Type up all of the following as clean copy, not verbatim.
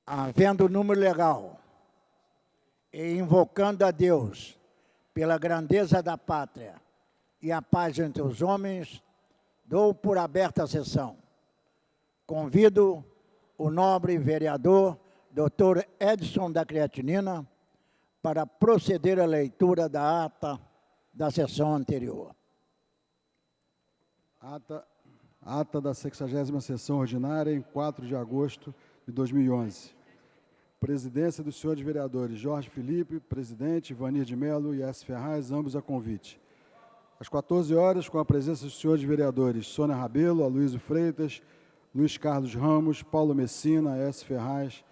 Havendo número legal e invocando a Deus pela grandeza da pátria e a paz entre os homens, dou por aberta a sessão. Convido o nobre vereador Dr. Edson da Creatinina para proceder à leitura da ata da sessão anterior. Ata da 60ª sessão ordinária, em 4 de agosto de 2011. Presidência dos senhores vereadores Jorge Felipe, presidente, Ivanir de Mello e S. Ferraz, ambos a convite. Às 14 horas, com a presença dos senhores vereadores Sônia Rabelo, Aloysio Freitas, Luiz Carlos Ramos, Paulo Messina, S. Ferraz,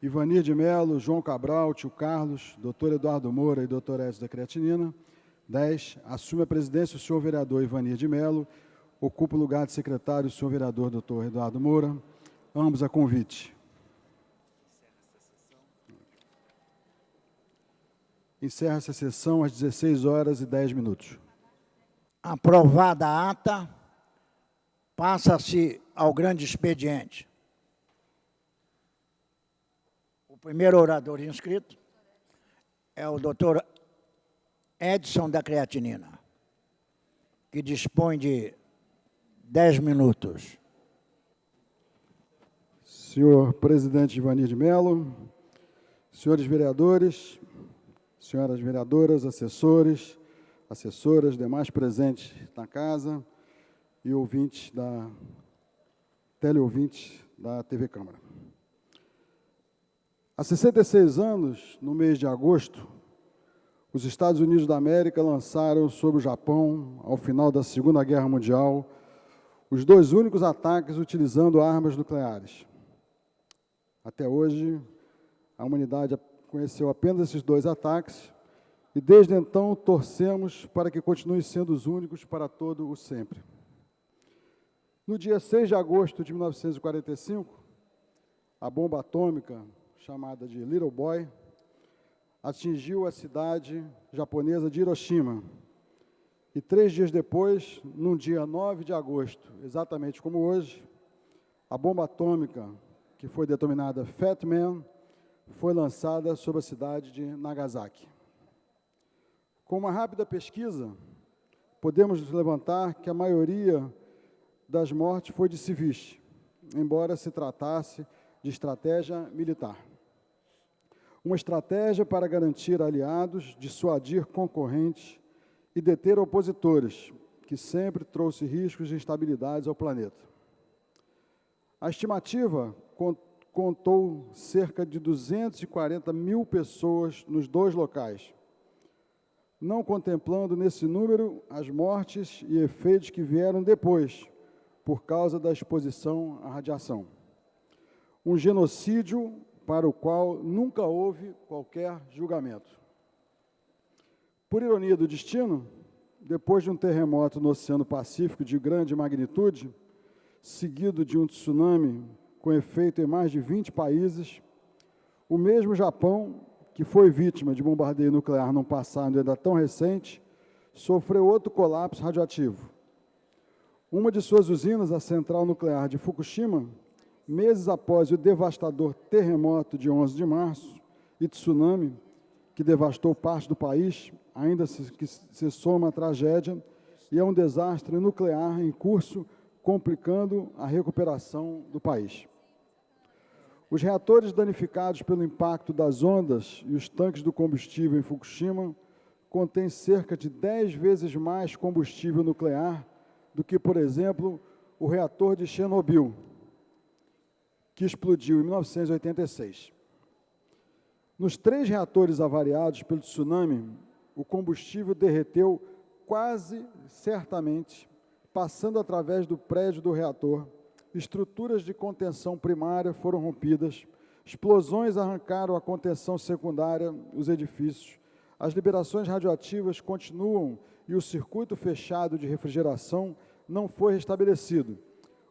Ivanir de Mello, João Cabral, Tio Carlos, Dr. Eduardo Moura e Dr. Edson da Creatinina. 10. Assume a presidência o senhor vereador Ivanir de Mello, ocupa o lugar de secretário o senhor vereador Dr. Eduardo Moura, ambos a convite. Encerra-se a sessão às 16h10. Aprovada a ata, passa-se ao grande expediente. O primeiro orador inscrito é o Dr. Edson da Creatinina, que dispõe de 10 minutos. Senhor presidente Ivanir de Mello, senhores vereadores, senhoras vereadoras, assessores, assessoras, demais presentes na casa e ouvintes teleouvintes da TV Câmara. Há 66 anos, no mês de agosto, os Estados Unidos da América lançaram sobre o Japão, ao final da Segunda Guerra Mundial, os 2 únicos ataques utilizando armas nucleares. Até hoje, a humanidade conheceu apenas esses 2 ataques e, desde então, torcemos para que continuem sendo os únicos para todo o sempre. No dia 6 de agosto de 1945, a bomba atômica, chamada de Little Boy, atingiu a cidade japonesa de Hiroshima. E 3 dias depois, num dia 9 de agosto, exatamente como hoje, a bomba atômica, que foi denominada Fat Man, foi lançada sobre a cidade de Nagasaki. Com uma rápida pesquisa, podemos levantar que a maioria das mortes foi de civis, embora se tratasse de estratégia militar. Uma estratégia para garantir aliados, dissuadir concorrentes e deter opositores, que sempre trouxe riscos e instabilidades ao planeta. A estimativa contou cerca de 240 mil pessoas nos 2 locais, não contemplando nesse número as mortes e efeitos que vieram depois, por causa da exposição à radiação. Um genocídio para o qual nunca houve qualquer julgamento. Por ironia do destino, depois de um terremoto no Oceano Pacífico de grande magnitude, seguido de um tsunami com efeito em mais de 20 países, o mesmo Japão, que foi vítima de bombardeio nuclear num passado ainda tão recente, sofreu outro colapso radioativo. Uma de suas usinas, a central nuclear de Fukushima, meses após o devastador terremoto de 11 de março e tsunami, que devastou parte do país, ainda se soma a tragédia e é um desastre nuclear em curso, complicando a recuperação do país. Os reatores danificados pelo impacto das ondas e os tanques do combustível em Fukushima contêm cerca de 10 vezes mais combustível nuclear do que, por exemplo, o reator de Chernobyl, que explodiu em 1986. Nos 3 reatores avariados pelo tsunami, o combustível derreteu quase certamente, passando através do prédio do reator. Estruturas de contenção primária foram rompidas, explosões arrancaram a contenção secundária, os edifícios, as liberações radioativas continuam e o circuito fechado de refrigeração não foi restabelecido,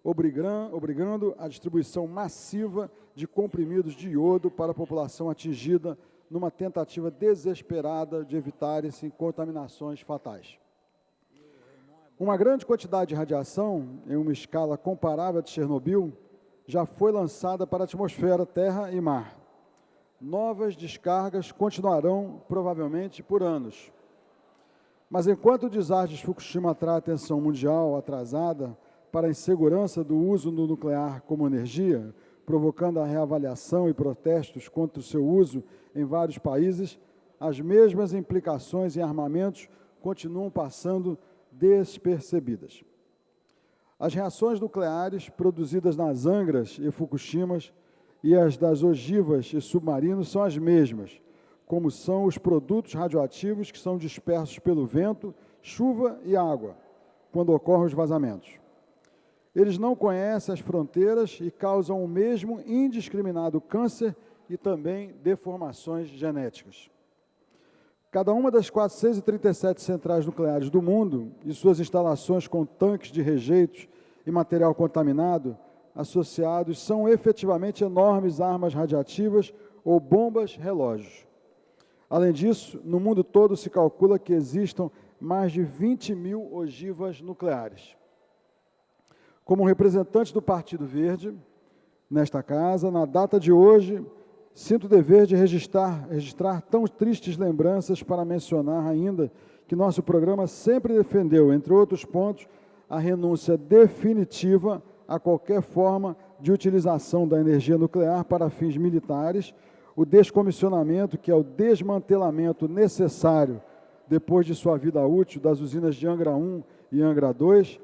obrigando a distribuição massiva de comprimidos de iodo para a população atingida numa tentativa desesperada de evitarem-se contaminações fatais. Uma grande quantidade de radiação, em uma escala comparável à de Chernobyl, já foi lançada para a atmosfera, terra e mar. Novas descargas continuarão, provavelmente, por anos. Mas enquanto o desastre de Fukushima atrai a atenção mundial atrasada para a insegurança do uso do nuclear como energia, provocando a reavaliação e protestos contra o seu uso em vários países, as mesmas implicações em armamentos continuam passando despercebidas. As reações nucleares produzidas nas Angras e Fukushimas e as das ogivas e submarinos são as mesmas, como são os produtos radioativos que são dispersos pelo vento, chuva e água, quando ocorrem os vazamentos. Eles não conhecem as fronteiras e causam o mesmo indiscriminado câncer e também deformações genéticas. Cada uma das 437 centrais nucleares do mundo e suas instalações com tanques de rejeitos e material contaminado associados são efetivamente enormes armas radiativas ou bombas relógios. Além disso, no mundo todo se calcula que existam mais de 20 mil ogivas nucleares. Como representante do Partido Verde, nesta casa, na data de hoje, sinto o dever de registrar tão tristes lembranças para mencionar ainda que nosso programa sempre defendeu, entre outros pontos, a renúncia definitiva a qualquer forma de utilização da energia nuclear para fins militares, o descomissionamento, que é o desmantelamento necessário, depois de sua vida útil, das usinas de Angra 1 e Angra 2,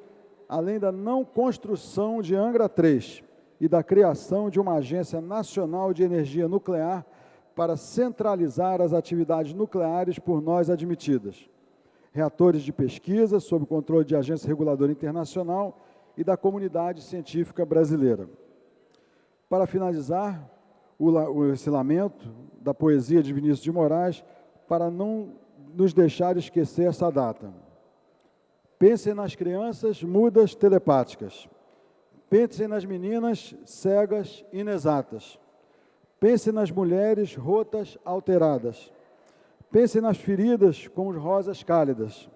além da não construção de Angra 3, e da criação de uma Agência Nacional de Energia Nuclear para centralizar as atividades nucleares por nós admitidas. Reatores de pesquisa sob controle de agência reguladora internacional e da comunidade científica brasileira. Para finalizar, esse lamento da poesia de Vinícius de Moraes, para não nos deixar esquecer essa data. Pensem nas crianças mudas telepáticas. Pensem nas meninas cegas inexatas. Pensem nas mulheres rotas alteradas. Pensem nas feridas com rosas cálidas.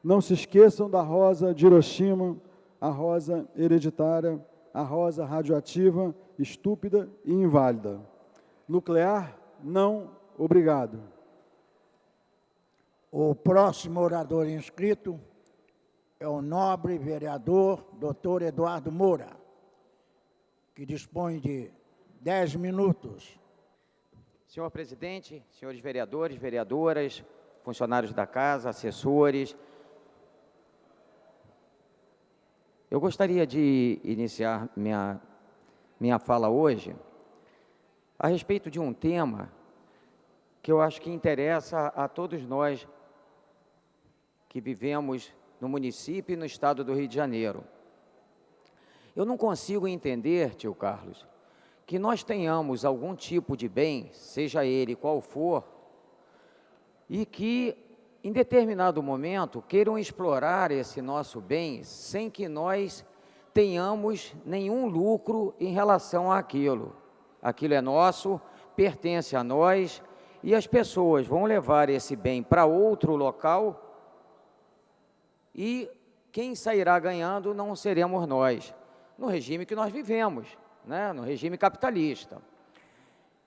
Não se esqueçam da rosa de Hiroshima, a rosa hereditária, a rosa radioativa, estúpida e inválida. Nuclear, não, obrigado. O próximo orador inscrito é o nobre vereador Dr. Eduardo Moura, que dispõe de 10 minutos. Senhor presidente, senhores vereadores, vereadoras, funcionários da casa, assessores, eu gostaria de iniciar minha fala hoje a respeito de um tema que eu acho que interessa a todos nós que vivemos no município e no estado do Rio de Janeiro. Eu não consigo entender, tio Carlos, que nós tenhamos algum tipo de bem, seja ele qual for, e que, em determinado momento, queiram explorar esse nosso bem sem que nós tenhamos nenhum lucro em relação àquilo. Aquilo é nosso, pertence a nós, e as pessoas vão levar esse bem para outro local e quem sairá ganhando não seremos nós, no regime que nós vivemos, né? No regime capitalista.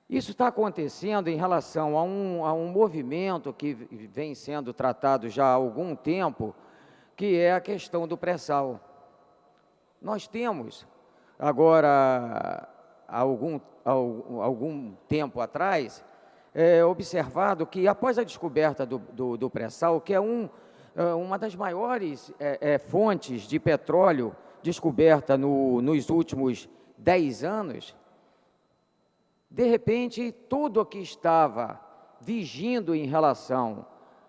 Isso está acontecendo em relação a um movimento que vem sendo tratado já há algum tempo, que é a questão do pré-sal. Nós temos, agora, algum tempo atrás, observado que após a descoberta do pré-sal, que é uma das maiores fontes de petróleo descoberta nos últimos 10 anos, de repente, tudo o que estava vigindo em relação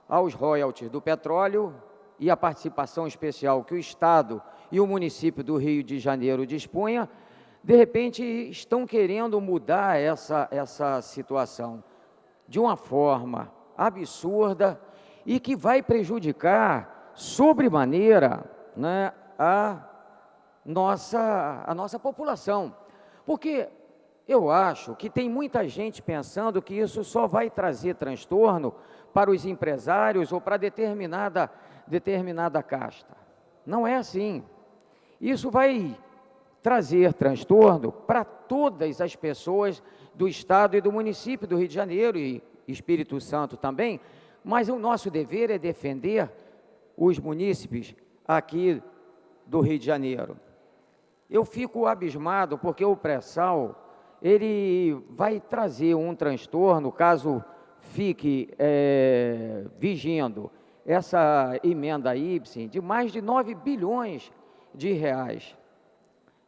aos royalties do petróleo e a participação especial que o Estado e o município do Rio de Janeiro dispunha, de repente estão querendo mudar essa situação de uma forma absurda e que vai prejudicar sobremaneira, né, a nossa população. Porque eu acho que tem muita gente pensando que isso só vai trazer transtorno para os empresários ou para determinada casta. Não é assim. Isso vai trazer transtorno para todas as pessoas do Estado e do município do Rio de Janeiro e Espírito Santo também, mas o nosso dever é defender os munícipes aqui do Rio de Janeiro. Eu fico abismado porque o pré-sal, ele vai trazer um transtorno, caso fique vigiando essa emenda IPSEM, de mais de 9 bilhões de reais.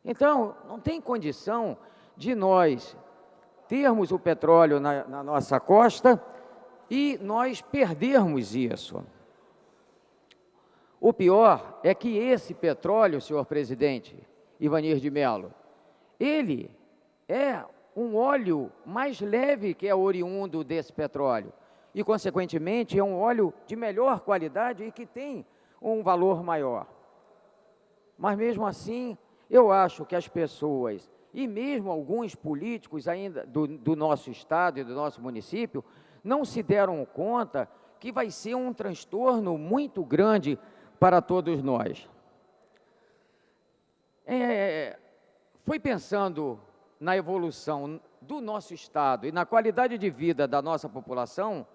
Então, não tem condição de nós termos o petróleo na nossa costa e nós perdermos isso. O pior é que esse petróleo, senhor presidente Ivanir de Mello, ele é um óleo mais leve que é oriundo desse petróleo e, consequentemente, é um óleo de melhor qualidade e que tem um valor maior. Mas, mesmo assim, eu acho que as pessoas, e mesmo alguns políticos ainda do nosso estado e do nosso município, não se deram conta que vai ser um transtorno muito grande para todos nós. Foi pensando na evolução do nosso estado e na qualidade de vida da nossa população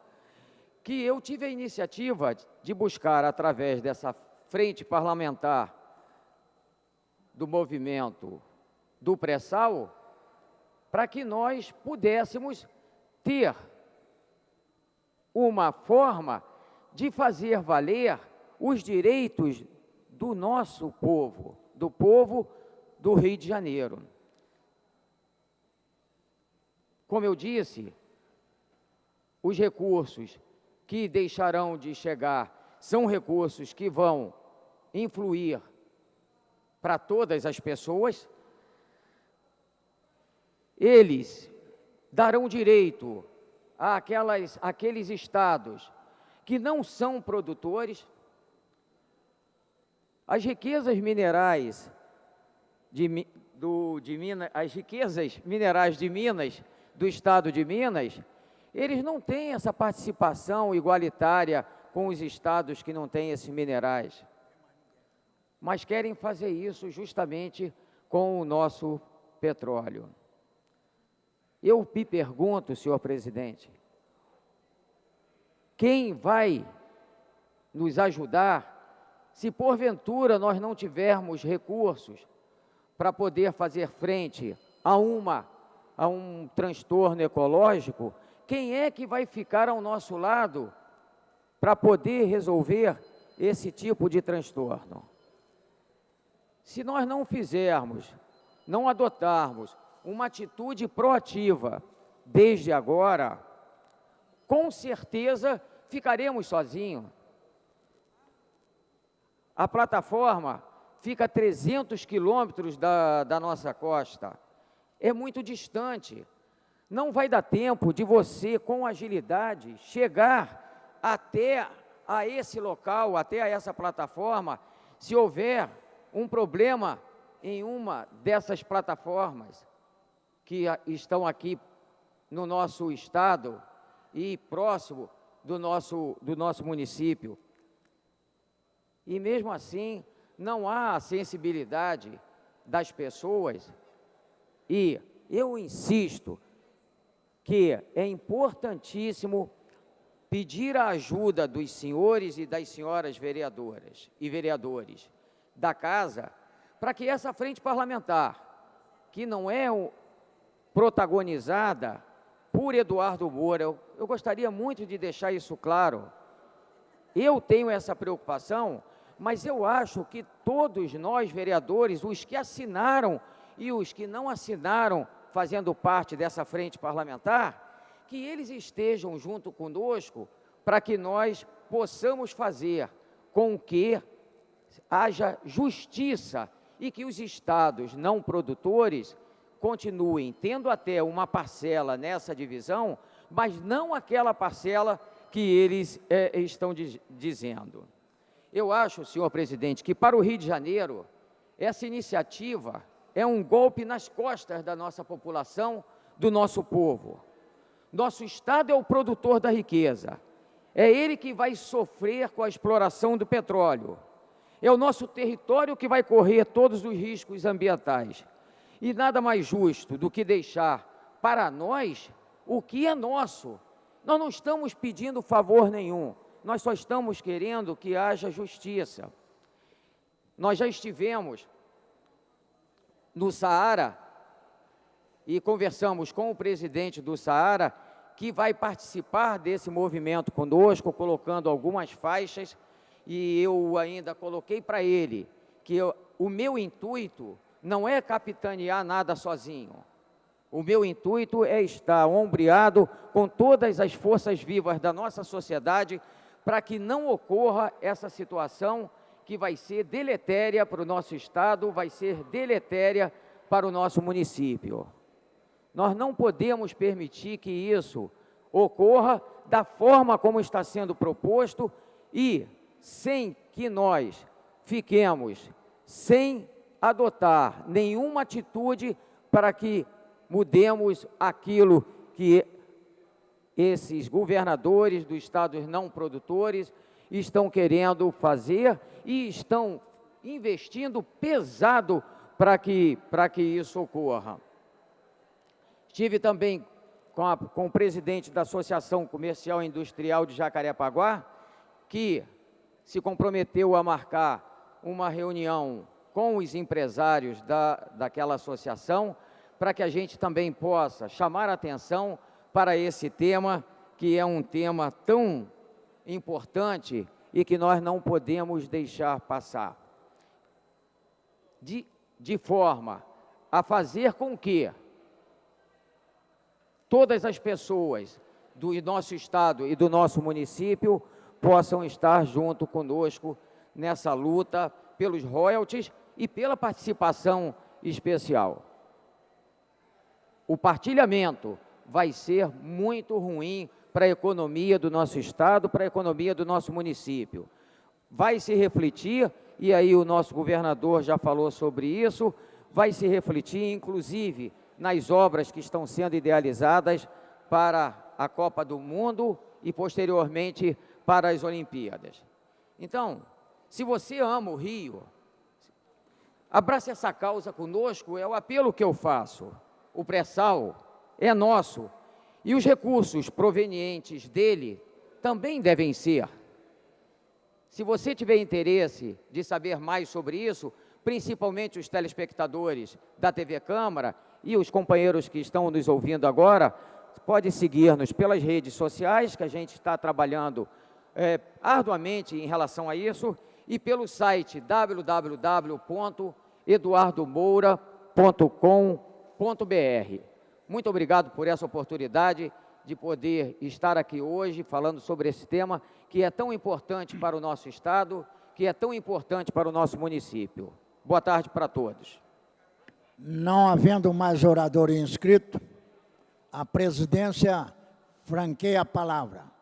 que eu tive a iniciativa de buscar, através dessa frente parlamentar do movimento do pré-sal, para que nós pudéssemos ter uma forma de fazer valer os direitos do nosso povo, do povo do Rio de Janeiro. Como eu disse, os recursos que deixarão de chegar são recursos que vão influir para todas as pessoas. Eles darão direito àqueles estados que não são produtores. As riquezas minerais as riquezas minerais de Minas, do estado de Minas, eles não têm essa participação igualitária com os estados que não têm esses minerais, mas querem fazer isso justamente com o nosso petróleo. Eu me pergunto, senhor presidente, quem vai nos ajudar se porventura nós não tivermos recursos para poder fazer frente a um transtorno ecológico? Quem é que vai ficar ao nosso lado para poder resolver esse tipo de transtorno? Se nós não fizermos, não adotarmos uma atitude proativa desde agora, com certeza ficaremos sozinhos. A plataforma fica a 300 quilômetros da nossa costa, é muito distante. Não vai dar tempo de você, com agilidade, chegar até a esse local, até a essa plataforma, se houver um problema em uma dessas plataformas que estão aqui no nosso estado e próximo do nosso município. E mesmo assim, não há sensibilidade das pessoas, e eu insisto que é importantíssimo pedir a ajuda dos senhores e das senhoras vereadoras e vereadores da casa, para que essa frente parlamentar, que não é protagonizada por Eduardo Moura, eu gostaria muito de deixar isso claro. Eu tenho essa preocupação, mas eu acho que todos nós, vereadores, os que assinaram e os que não assinaram, fazendo parte dessa frente parlamentar, que eles estejam junto conosco para que nós possamos fazer com que haja justiça e que os estados não produtores continuem tendo até uma parcela nessa divisão, mas não aquela parcela que eles estão dizendo. Eu acho, senhor presidente, que para o Rio de Janeiro, essa iniciativa é um golpe nas costas da nossa população, do nosso povo. Nosso estado é o produtor da riqueza, é ele que vai sofrer com a exploração do petróleo, É o nosso território que vai correr todos os riscos ambientais. E nada mais justo do que deixar para nós o que é nosso. Nós não estamos pedindo favor nenhum, nós só estamos querendo que haja justiça. Nós já estivemos no Saara e conversamos com o presidente do Saara, que vai participar desse movimento conosco, colocando algumas faixas, e eu ainda coloquei para ele que o meu intuito não é capitanear nada sozinho. O meu intuito é estar ombreado com todas as forças vivas da nossa sociedade para que não ocorra essa situação que vai ser deletéria para o nosso Estado, vai ser deletéria para o nosso município. Nós não podemos permitir que isso ocorra da forma como está sendo proposto e sem que nós fiquemos sem adotar nenhuma atitude para que mudemos aquilo que esses governadores dos estados não produtores estão querendo fazer e estão investindo pesado para que isso ocorra. Estive também com o presidente da Associação Comercial e Industrial de Jacarepaguá, que se comprometeu a marcar uma reunião com os empresários daquela associação, para que a gente também possa chamar a atenção para esse tema, que é um tema tão importante e que nós não podemos deixar passar. De forma a fazer com que todas as pessoas do nosso estado e do nosso município possam estar junto conosco nessa luta pelos royalties e pela participação especial. O partilhamento vai ser muito ruim para a economia do nosso estado, para a economia do nosso município. Vai se refletir, e aí o nosso governador já falou sobre isso, vai se refletir inclusive nas obras que estão sendo idealizadas para a Copa do Mundo e posteriormente para as Olimpíadas. Então, se você ama o Rio, abrace essa causa conosco, é o apelo que eu faço. O pré-sal é nosso e os recursos provenientes dele também devem ser. Se você tiver interesse de saber mais sobre isso, principalmente os telespectadores da TV Câmara e os companheiros que estão nos ouvindo agora, pode seguir-nos pelas redes sociais, que a gente está trabalhando arduamente em relação a isso, e pelo site www.eduardomoura.com.br. Muito obrigado por essa oportunidade de poder estar aqui hoje falando sobre esse tema que é tão importante para o nosso estado, que é tão importante para o nosso município. Boa tarde para todos. Não havendo mais orador inscrito, a presidência franqueia a palavra.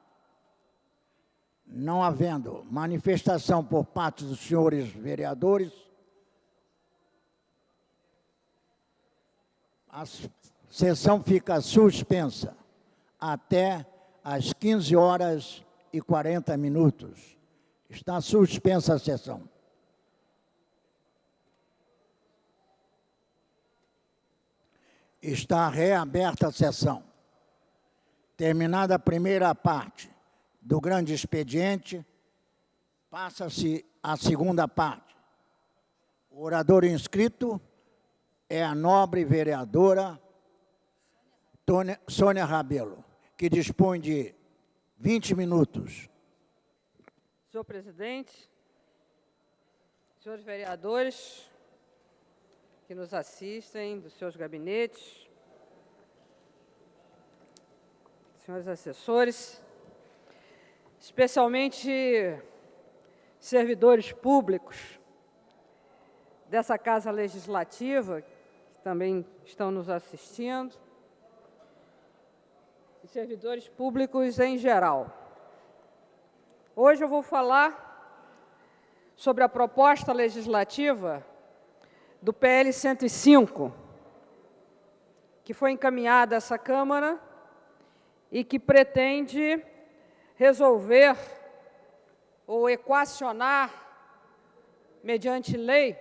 Não havendo manifestação por parte dos senhores vereadores, a sessão fica suspensa até às 15h40. Está suspensa a sessão. Está reaberta a sessão. Terminada a primeira parte do grande expediente, passa-se a segunda parte. O orador inscrito é a nobre vereadora Sônia Rabelo, que dispõe de 20 minutos. Senhor presidente, senhores vereadores que nos assistem, dos seus gabinetes, senhores assessores, especialmente servidores públicos dessa Casa Legislativa, que também estão nos assistindo, e servidores públicos em geral. Hoje eu vou falar sobre a proposta legislativa do PL 105, que foi encaminhada a essa Câmara e que pretende resolver ou equacionar mediante lei,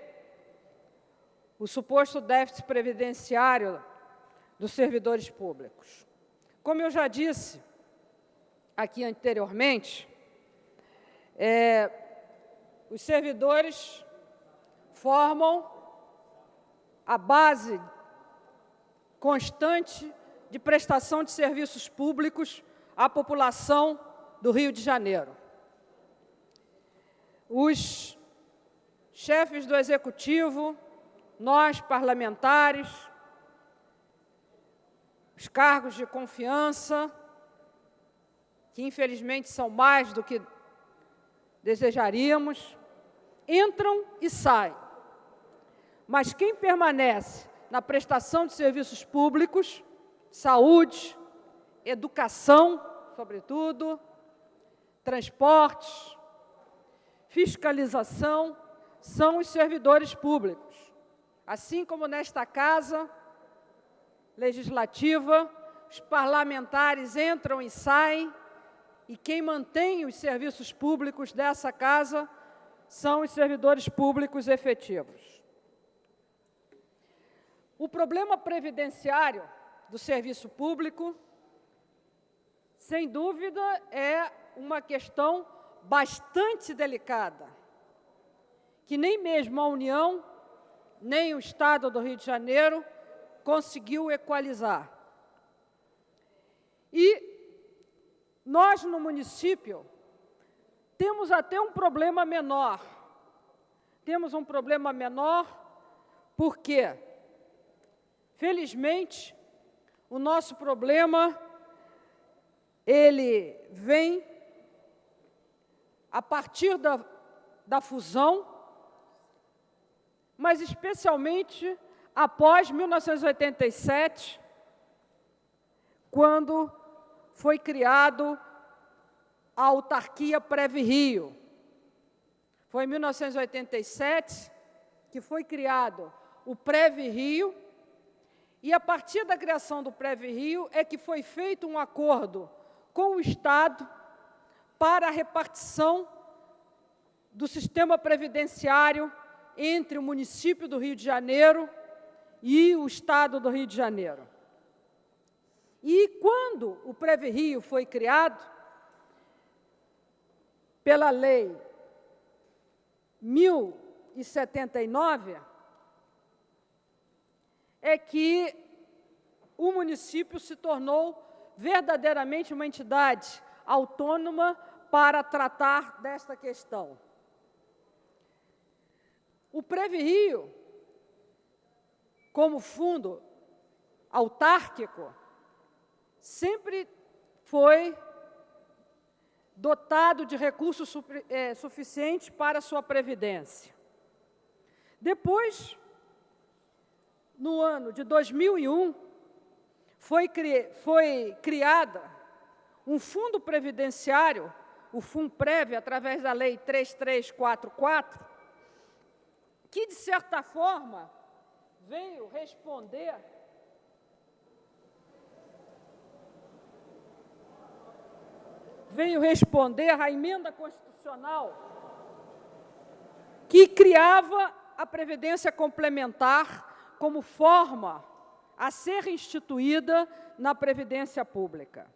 o suposto déficit previdenciário dos servidores públicos. Como eu já disse aqui anteriormente, os servidores formam a base constante de prestação de serviços públicos à população do Rio de Janeiro. Os chefes do Executivo, nós, parlamentares, os cargos de confiança, que infelizmente são mais do que desejaríamos, entram e saem. Mas quem permanece na prestação de serviços públicos, saúde, educação, sobretudo, transportes, fiscalização, são os servidores públicos. Assim como nesta Casa Legislativa, os parlamentares entram e saem, e quem mantém os serviços públicos dessa Casa são os servidores públicos efetivos. O problema previdenciário do serviço público, sem dúvida, é uma questão bastante delicada, que nem mesmo a União, nem o Estado do Rio de Janeiro conseguiu equalizar. E nós, no município, temos até um problema menor. Temos um problema menor porque, felizmente, o nosso problema, ele vem a partir da fusão, mas especialmente após 1987, quando foi criado a autarquia Preve-Rio. Foi em 1987 que foi criado o Preve-Rio, e a partir da criação do Preve-Rio é que foi feito um acordo com o Estado para a repartição do sistema previdenciário entre o município do Rio de Janeiro e o Estado do Rio de Janeiro. E quando o Preve-Rio foi criado, pela Lei 1079, é que o município se tornou verdadeiramente uma entidade autônoma para tratar desta questão. O Preve-Rio, como fundo autárquico, sempre foi dotado de recursos suficientes para a sua previdência. Depois, no ano de 2001, foi criada um fundo previdenciário, o FUNPREV, através da Lei 3344, que, de certa forma, veio responder à emenda constitucional que criava a Previdência Complementar como forma a ser instituída na Previdência Pública.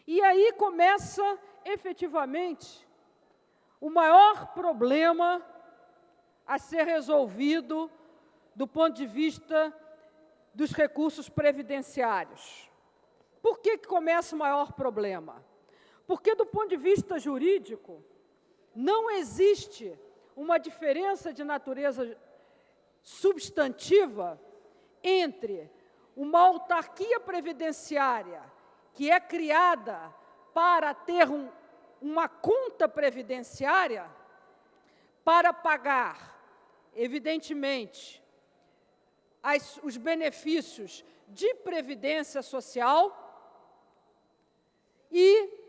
E aí começa, efetivamente, o maior problema a ser resolvido do ponto de vista dos recursos previdenciários. Por que começa o maior problema? Porque, do ponto de vista jurídico, não existe uma diferença de natureza substantiva entre uma autarquia previdenciária que é criada para ter uma conta previdenciária para pagar, evidentemente, os benefícios de previdência social e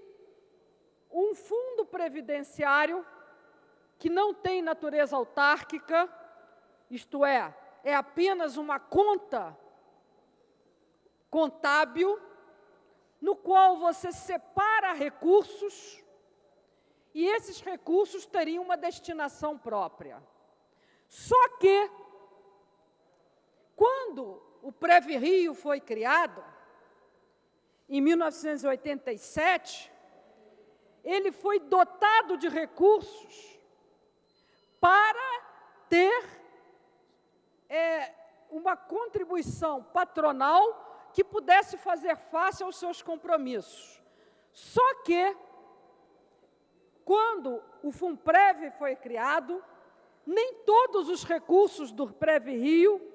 um fundo previdenciário que não tem natureza autárquica, isto é apenas uma conta contábil, no qual você separa recursos, e esses recursos teriam uma destinação própria. Só que, quando o Previ-Rio foi criado, em 1987, ele foi dotado de recursos para ter uma contribuição patronal que pudesse fazer face aos seus compromissos. Só que, quando o Funprev foi criado, nem todos os recursos do Previ-Rio,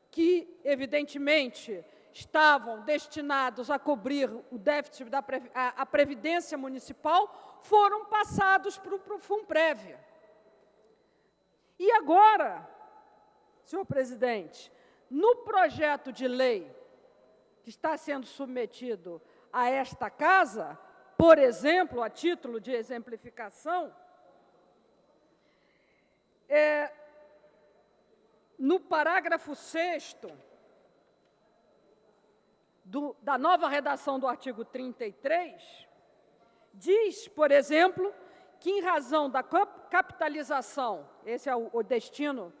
que, evidentemente, estavam destinados a cobrir o déficit da Previdência Municipal, foram passados para o Funprev. E agora, senhor presidente, no projeto de lei que está sendo submetido a esta Casa, por exemplo, a título de exemplificação, no parágrafo 6º da nova redação do artigo 33, diz, por exemplo, que em razão da capitalização, esse é o destino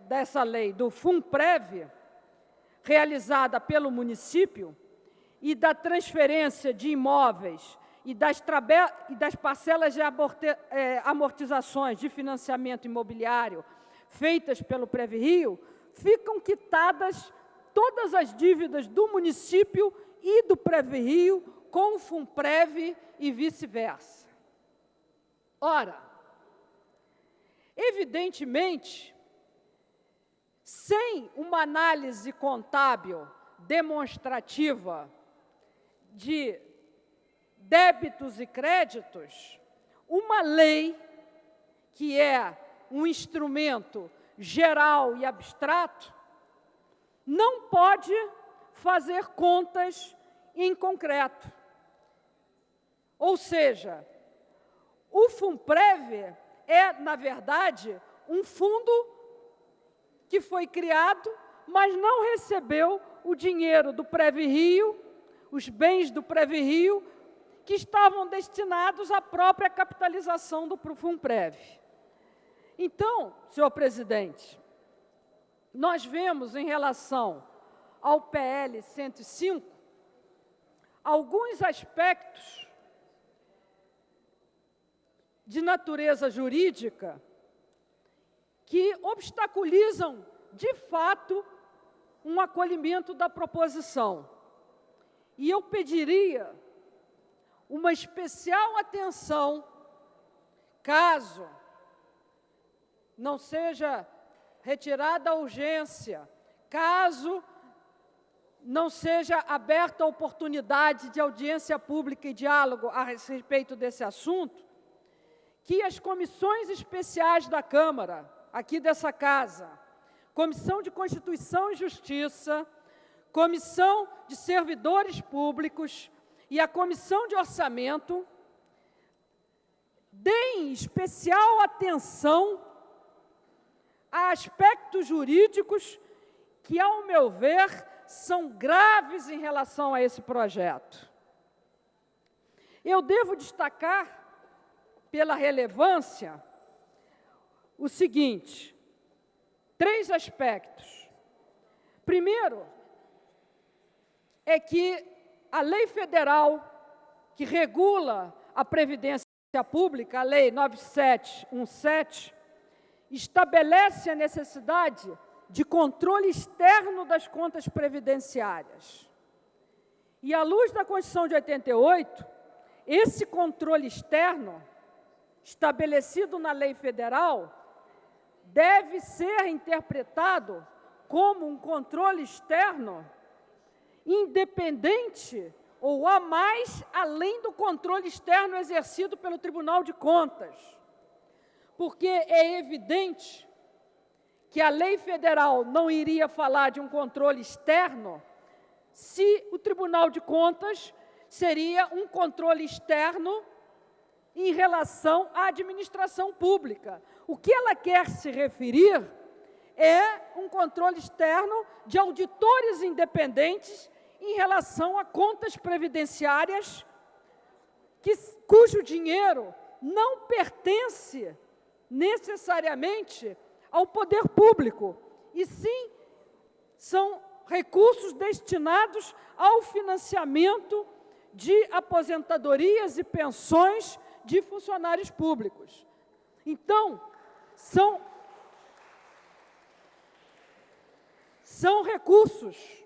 dessa lei, do Funprev, realizada pelo município, e da transferência de imóveis e das parcelas de amortizações de financiamento imobiliário feitas pelo Previ-Rio, ficam quitadas todas as dívidas do município e do Previ-Rio com o Funprev e vice-versa. Ora, evidentemente, sem uma análise contábil demonstrativa de débitos e créditos, uma lei, que é um instrumento geral e abstrato, não pode fazer contas em concreto. Ou seja, o Funprev é, na verdade, um fundo que foi criado, mas não recebeu o dinheiro do Previ-Rio, os bens do Previ-Rio, que estavam destinados à própria capitalização do Funprev. Então, senhor presidente, nós vemos, em relação ao PL 105, alguns aspectos de natureza jurídica que obstaculizam, de fato, um acolhimento da proposição. E eu pediria uma especial atenção, caso não seja retirada a urgência, caso não seja aberta a oportunidade de audiência pública e diálogo a respeito desse assunto, que as comissões especiais da Câmara, aqui dessa Casa, Comissão de Constituição e Justiça, Comissão de Servidores Públicos e a Comissão de Orçamento, deem especial atenção a aspectos jurídicos que, ao meu ver, são graves em relação a esse projeto. Eu devo destacar, pela relevância, o seguinte: 3 aspectos. Primeiro, é que a lei federal que regula a Previdência Pública, a Lei 9717, estabelece a necessidade de controle externo das contas previdenciárias. E, à luz da Constituição de 88, esse controle externo, estabelecido na lei federal, deve ser interpretado como um controle externo independente ou a mais além do controle externo exercido pelo Tribunal de Contas. Porque é evidente que a lei federal não iria falar de um controle externo se o Tribunal de Contas seria um controle externo em relação à administração pública. O que ela quer se referir é um controle externo de auditores independentes em relação a contas previdenciárias cujo dinheiro não pertence necessariamente ao poder público, e sim são recursos destinados ao financiamento de aposentadorias e pensões de funcionários públicos. Então, são recursos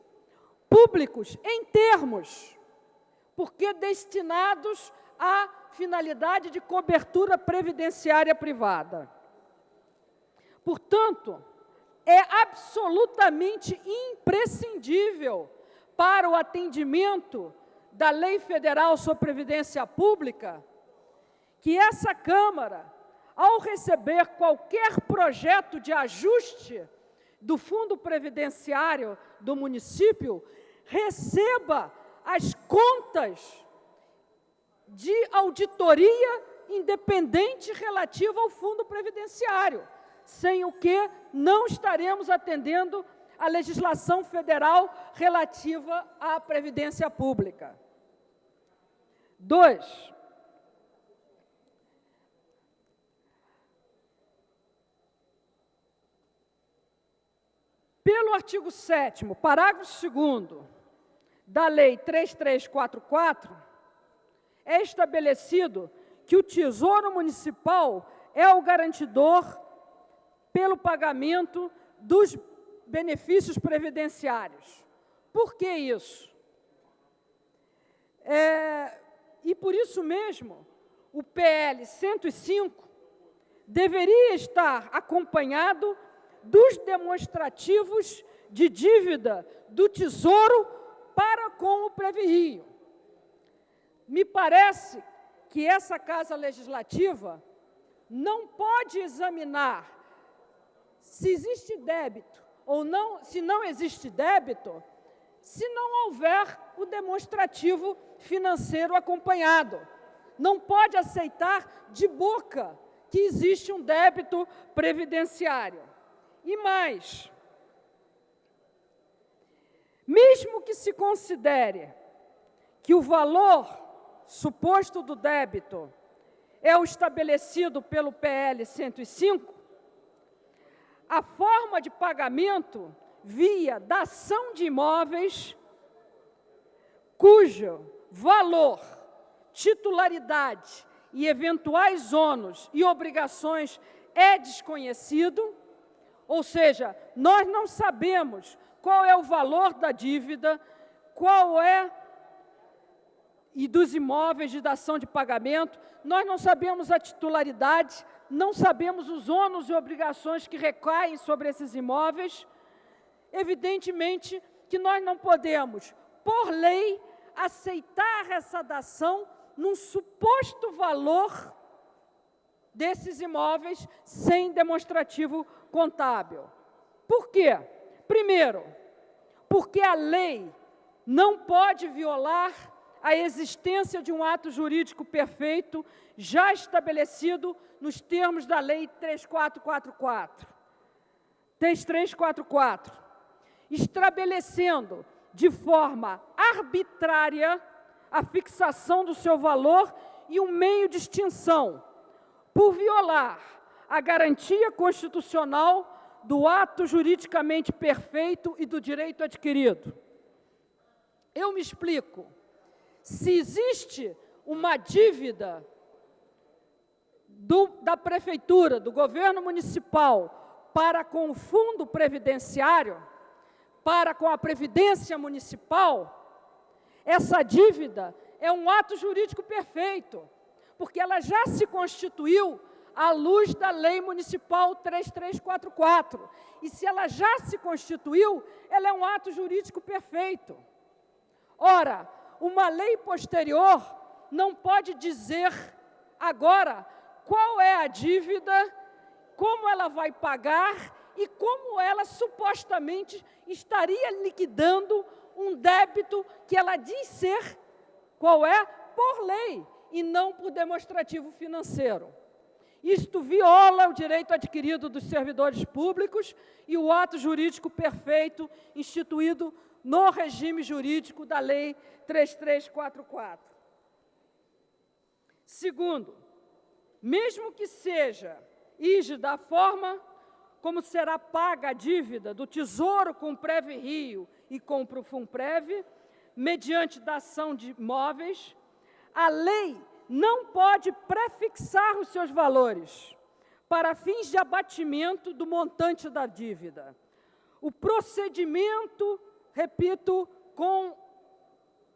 públicos em termos, porque destinados à finalidade de cobertura previdenciária privada. Portanto, é absolutamente imprescindível para o atendimento da Lei Federal sobre Previdência Pública que essa Câmara, ao receber qualquer projeto de ajuste do Fundo Previdenciário do município, receba as contas de auditoria independente relativa ao Fundo Previdenciário, sem o que não estaremos atendendo a legislação federal relativa à Previdência Pública. 2. Pelo artigo 7º, parágrafo 2º da Lei 3344, é estabelecido que o Tesouro Municipal é o garantidor pelo pagamento dos benefícios previdenciários. Por que isso? E por isso mesmo, o PL 105 deveria estar acompanhado dos demonstrativos de dívida do Tesouro para com o PreviRio. Me parece que essa Casa Legislativa não pode examinar se existe débito ou não, se não existe débito, se não houver o demonstrativo financeiro acompanhado. Não pode aceitar de boca que existe um débito previdenciário. E mais, mesmo que se considere que o valor suposto do débito é o estabelecido pelo PL 105, a forma de pagamento via dação de imóveis cujo valor, titularidade e eventuais ônus e obrigações é desconhecido, ou seja, nós não sabemos qual é o valor da dívida, e dos imóveis de dação de pagamento, nós não sabemos a titularidade, não sabemos os ônus e obrigações que recaem sobre esses imóveis. Evidentemente que nós não podemos, por lei, aceitar essa dação num suposto valor desses imóveis sem demonstrativo contábil. Por quê? Primeiro, porque a lei não pode violar a existência de um ato jurídico perfeito já estabelecido nos termos da Lei 3344, estabelecendo de forma arbitrária a fixação do seu valor e um meio de extinção, por violar a garantia constitucional do ato juridicamente perfeito e do direito adquirido. Eu me explico. Se existe uma dívida da Prefeitura, do governo municipal, para com o Fundo Previdenciário, para com a Previdência Municipal, essa dívida é um ato jurídico perfeito, porque ela já se constituiu à luz da Lei Municipal 3344. E se ela já se constituiu, ela é um ato jurídico perfeito. Ora, uma lei posterior não pode dizer agora qual é a dívida, como ela vai pagar e como ela supostamente estaria liquidando um débito que ela diz ser qual é por lei e não por demonstrativo financeiro. Isto viola o direito adquirido dos servidores públicos e o ato jurídico perfeito instituído no regime jurídico da Lei 3344. Segundo, mesmo que seja ige da forma como será paga a dívida do Tesouro com o Prev-Rio e com o Profumprev, mediante da ação de imóveis, a lei não pode prefixar os seus valores para fins de abatimento do montante da dívida. O procedimento, repito,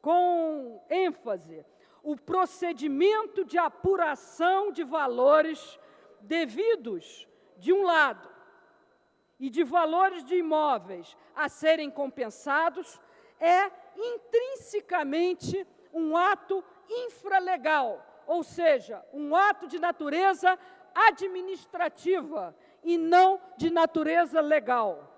com ênfase, o procedimento de apuração de valores devidos, de um lado, e de valores de imóveis a serem compensados, é intrinsecamente um ato infralegal, ou seja, um ato de natureza administrativa e não de natureza legal.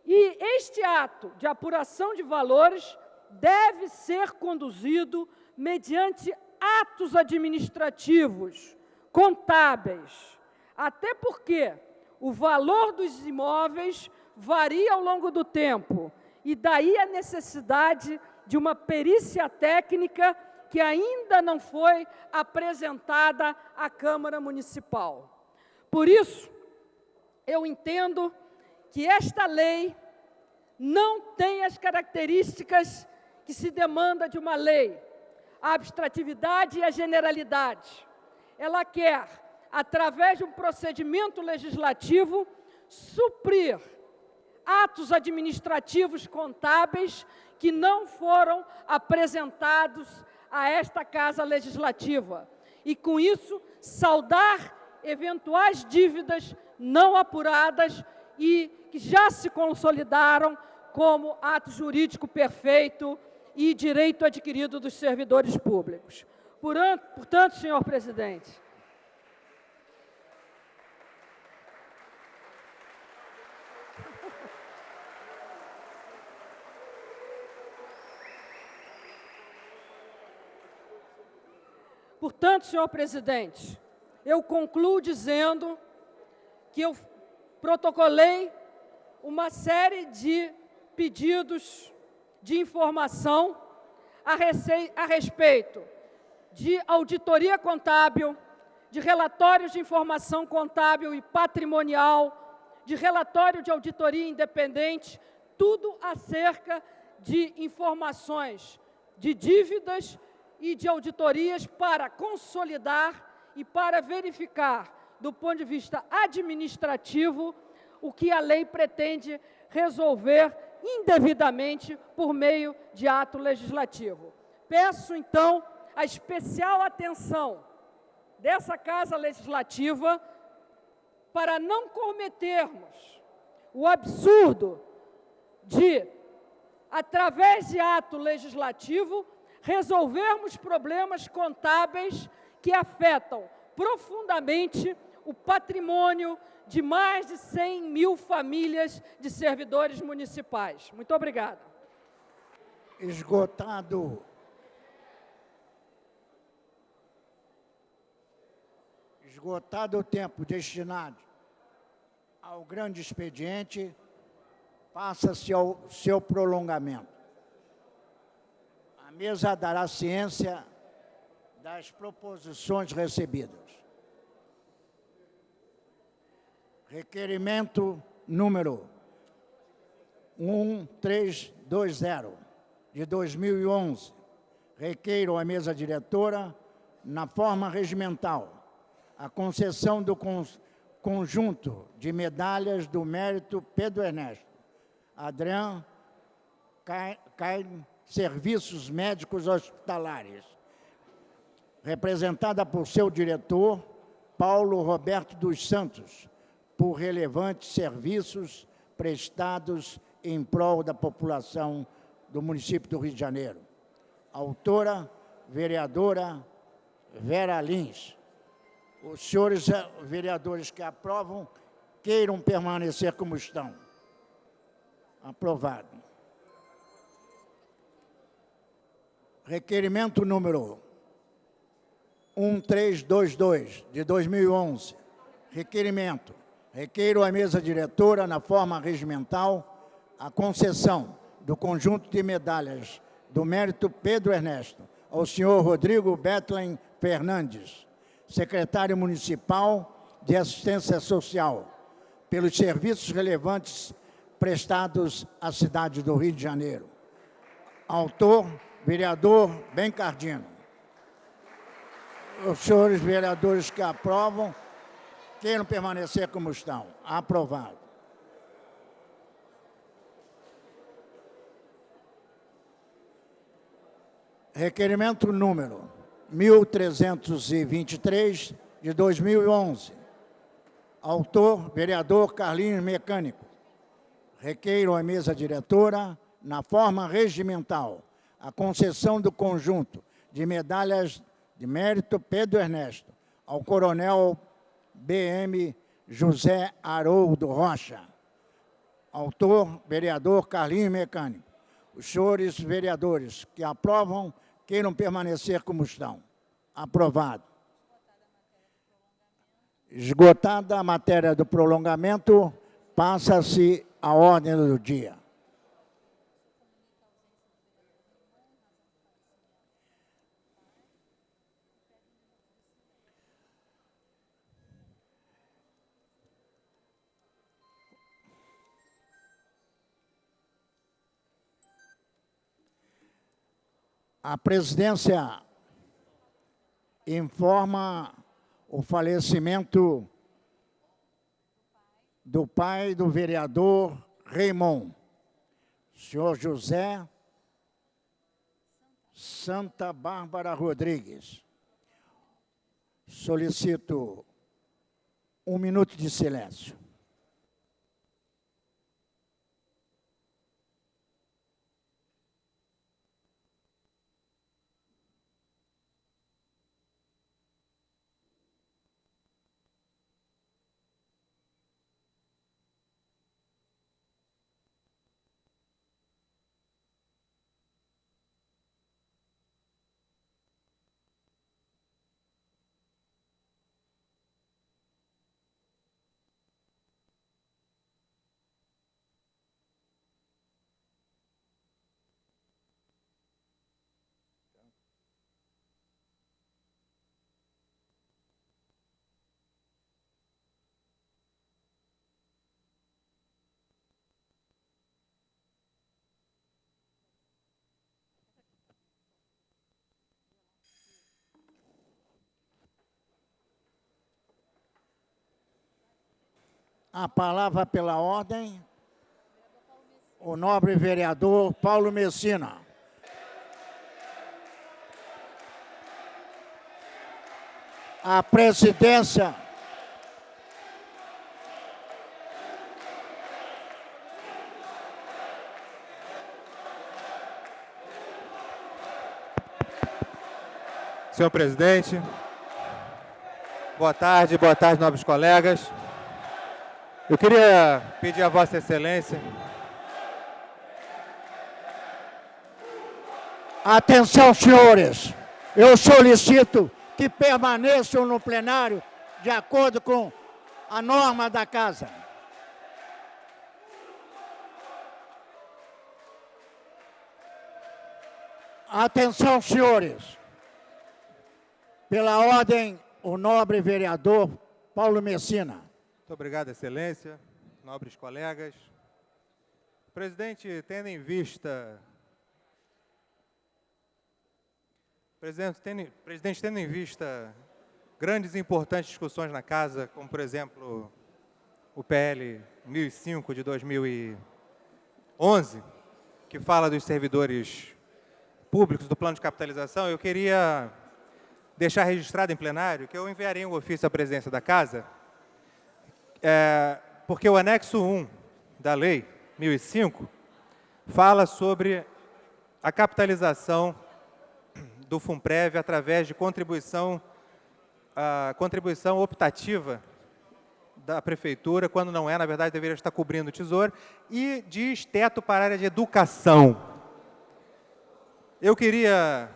E este ato de apuração de valores deve ser conduzido mediante atos administrativos, contábeis, até porque o valor dos imóveis varia ao longo do tempo, e daí a necessidade de uma perícia técnica que ainda não foi apresentada à Câmara Municipal. Por isso, eu entendo que esta lei não tem as características que se demanda de uma lei, a abstratividade e a generalidade. Ela quer, através de um procedimento legislativo, suprir atos administrativos contábeis que não foram apresentados a esta Casa Legislativa e, com isso, saldar eventuais dívidas não apuradas e que já se consolidaram como ato jurídico perfeito e direito adquirido dos servidores públicos. Portanto, senhor presidente, eu concluo dizendo que eu protocolei uma série de pedidos de informação a respeito de auditoria contábil, de relatórios de informação contábil e patrimonial, de relatório de auditoria independente, tudo acerca de informações de dívidas e de auditorias para consolidar e para verificar, do ponto de vista administrativo, o que a lei pretende resolver indevidamente por meio de ato legislativo. Peço, então, a especial atenção dessa Casa Legislativa para não cometermos o absurdo de, através de ato legislativo, resolvermos problemas contábeis que afetam profundamente o patrimônio de mais de 100 mil famílias de servidores municipais. Muito obrigada. Esgotado o tempo destinado ao grande expediente, passa-se ao seu prolongamento. A mesa dará ciência das proposições recebidas. Requerimento número 1320, de 2011. Requeiro à mesa diretora, na forma regimental, a concessão do conjunto de medalhas do mérito Pedro Ernesto, Adrian Caim, Serviços Médicos Hospitalares, representada por seu diretor, Paulo Roberto dos Santos, por relevantes serviços prestados em prol da população do município do Rio de Janeiro. Autora, vereadora Vera Lins. Os senhores vereadores que aprovam, queiram permanecer como estão. Aprovado. Requerimento número 1322, de 2011. Requerimento. Requeiro à mesa diretora, na forma regimental, a concessão do conjunto de medalhas do mérito Pedro Ernesto ao senhor Rodrigo Bethlen Fernandes, secretário municipal de assistência social pelos serviços relevantes prestados à cidade do Rio de Janeiro. Autor, vereador Bencardino. Os senhores vereadores que aprovam, queiram permanecer como estão. Aprovado. Requerimento número 1323, de 2011. Autor, vereador Carlinhos Mecânico. Requeiro à mesa diretora, na forma regimental, a concessão do conjunto de medalhas de mérito Pedro Ernesto ao coronel BM José Haroldo Rocha. Autor, vereador Carlinhos Mecânico. Os senhores vereadores que aprovam, queiram permanecer como estão. Aprovado. Esgotada a matéria do prolongamento, passa-se a ordem do dia. A presidência informa o falecimento do pai do vereador Raymond, senhor José Santa Bárbara Rodrigues. Solicito 1 minuto de silêncio. A palavra pela ordem, o nobre vereador Paulo Messina. A presidência Senhor presidente, boa tarde, nobres colegas. Eu queria pedir a Vossa Excelência. Atenção, senhores. Eu solicito que permaneçam no plenário de acordo com a norma da casa. Atenção, senhores. Pela ordem, o nobre vereador Paulo Messina. Muito obrigado, Excelência, nobres colegas. Presidente, tendo em vista grandes e importantes discussões na Casa, como, por exemplo, o PL 1005 de 2011, que fala dos servidores públicos do plano de capitalização, eu queria deixar registrado em plenário que eu enviarei um ofício à presidência da Casa, porque o anexo 1 da Lei 1005 fala sobre a capitalização do FUNPREV através de contribuição optativa da Prefeitura, quando não é, na verdade, deveria estar cobrindo o Tesouro, e diz teto para a área de educação. Eu queria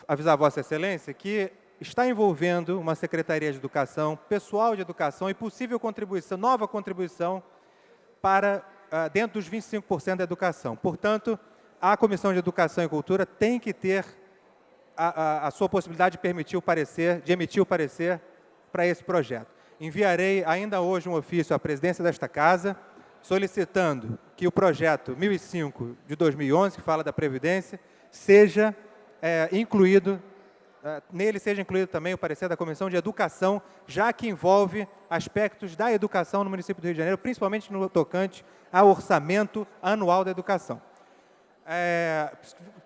avisar a Vossa Excelência que está envolvendo uma Secretaria de Educação, pessoal de educação e possível contribuição, nova contribuição para dentro dos 25% da educação. Portanto, a Comissão de Educação e Cultura tem que ter a sua possibilidade de emitir o parecer para esse projeto. Enviarei ainda hoje um ofício à presidência desta Casa, solicitando que o projeto 1005 de 2011, que fala da Previdência, seja incluído, nele seja incluído também o parecer da Comissão de Educação, já que envolve aspectos da educação no município do Rio de Janeiro, principalmente no tocante ao orçamento anual da educação.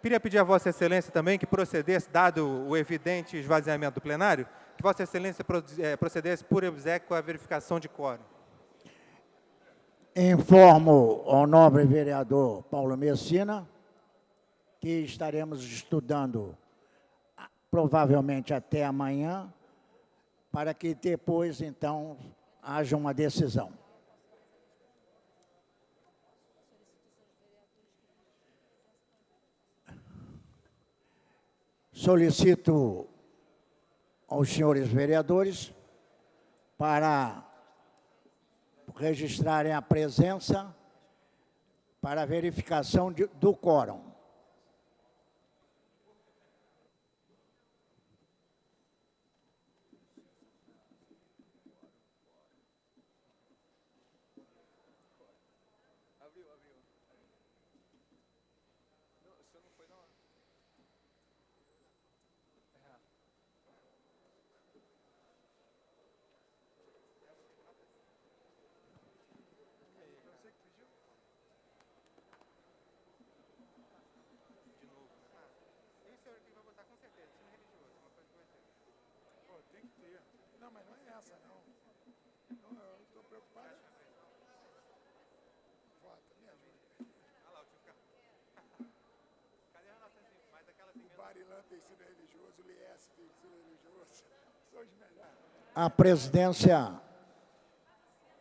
Queria pedir a Vossa Excelência também que procedesse, dado o evidente esvaziamento do plenário, que Vossa Excelência procedesse por obséquio à verificação de quórum. Informo ao nobre vereador Paulo Messina que estaremos estudando provavelmente até amanhã, para que depois, então, haja uma decisão. Solicito aos senhores vereadores para registrarem a presença para a verificação do quórum. A presidência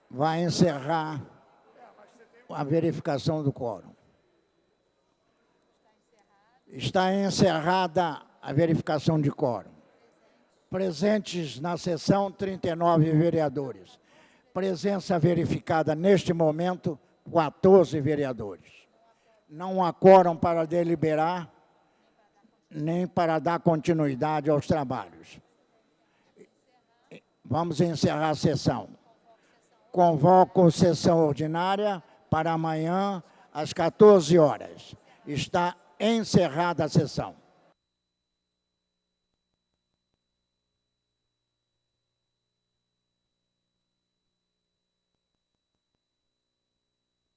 vai encerrar a verificação do quórum. Está encerrada a verificação de quórum. Presentes na sessão, 39 vereadores. Presença verificada neste momento, 14 vereadores. Não há quórum para deliberar, nem para dar continuidade aos trabalhos. Vamos encerrar a sessão. Convoco sessão ordinária para amanhã, às 14 horas. Está encerrada a sessão.